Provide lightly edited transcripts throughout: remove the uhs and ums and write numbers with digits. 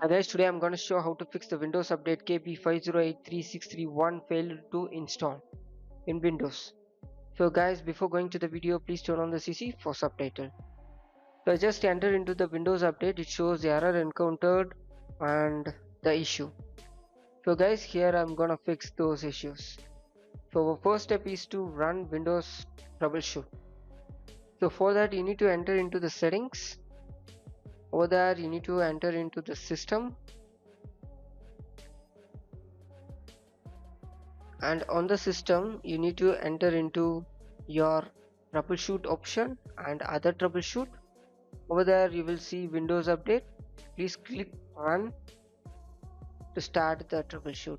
Hi guys, today I'm going to show how to fix the Windows update KB5083631 failed to install in Windows. So guys, before going to the video, please turn on the CC for subtitle. So I just entered into the Windows update. It shows the error encountered and the issue. So guys, here I'm going to fix those issues. So our first step is to run Windows troubleshoot. So for that you need to enter into the settings. Over there you need to enter into the system, and on the system you need to enter into your troubleshoot option and other troubleshoot. Over there you will see Windows update. Please click run to start the troubleshoot.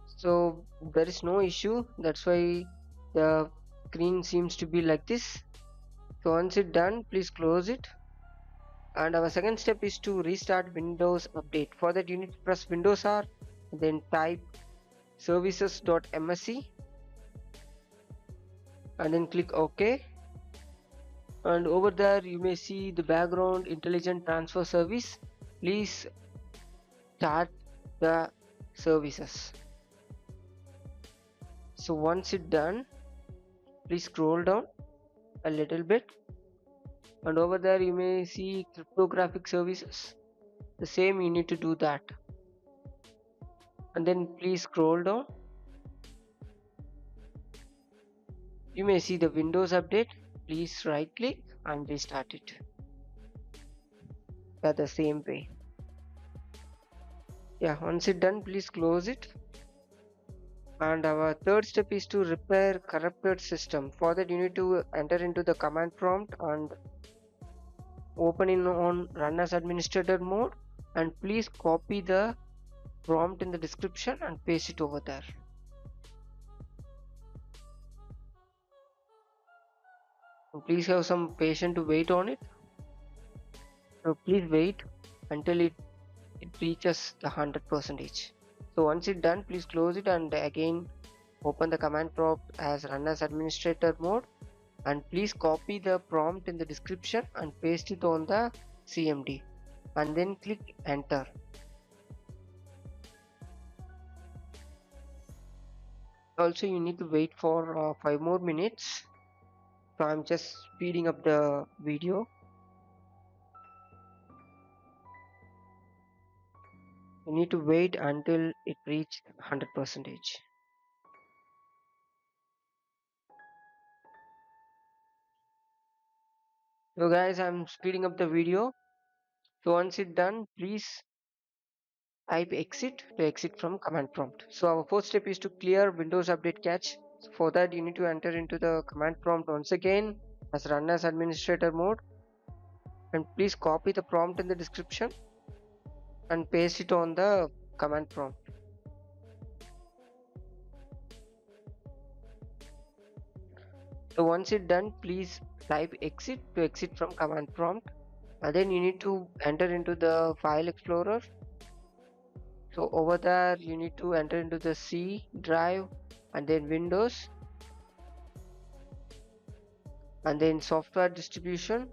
So there is no issue, that's why the screen seems to be like this. So once it's done, please close it. And our second step is to restart Windows update. For that you need to press Windows R, then type services.msc and then click OK. And over there you may see the background intelligent transfer service. Please start the services. So once it's done, please scroll down a little bit, and over there you may see cryptographic services. The same you need to do that, and then please scroll down. You may see the Windows update. Please right click and restart it the same way. Once it's done, please close it. And our third step is to repair corrupted system. For that you need to enter into the command prompt and open in on run as administrator mode, and please copy the prompt in the description and paste it over there. And please have some patience to wait on it. So please wait until it reaches the 100%. So once it's done, please close it and again open the command prompt as run as administrator mode, and please copy the prompt in the description and paste it on the CMD and then click enter. Also you need to wait for 5 more minutes. So I'm just speeding up the video. You need to wait until it reaches 100%. So guys, I'm speeding up the video. So once it's done, please type exit to exit from command prompt. So our first step is to clear Windows update cache. So for that you need to enter into the command prompt once again as run as administrator mode, and please copy the prompt in the description and paste it on the command prompt. So once it's done, please type exit to exit from command prompt, and then you need to enter into the file explorer. So over there you need to enter into the C drive and then Windows and then software distribution,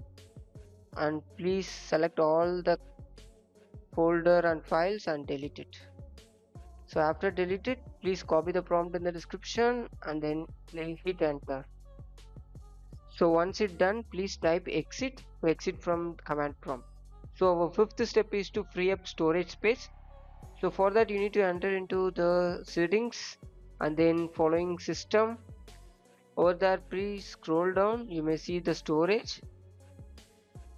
and please select all the folder and files and delete it. So after delete it, please copy the prompt in the description and then hit enter. So once it's done, please type exit to exit from command prompt. So our fifth step is to free up storage space. So for that you need to enter into the settings and then following system. Over there please scroll down, you may see the storage.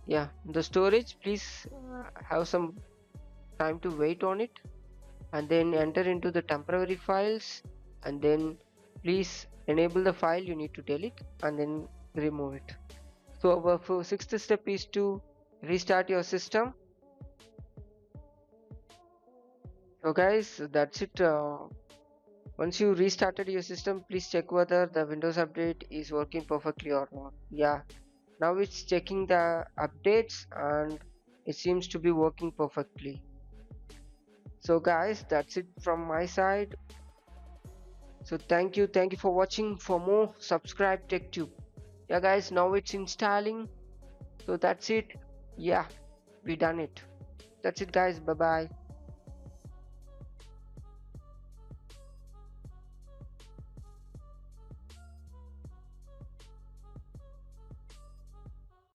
The storage, please have some time to wait on it, and then enter into the temporary files, and then please enable the file you need to delete and then remove it. So our sixth step is to restart your system. So guys, that's it. Once you restarted your system, please check whether the Windows update is working perfectly or not. Now it's checking the updates and it seems to be working perfectly. So guys, that's it from my side. So thank you for watching. For more, subscribe TechTube. Guys, now it's installing. So that's it. we done it. That's it guys, bye bye.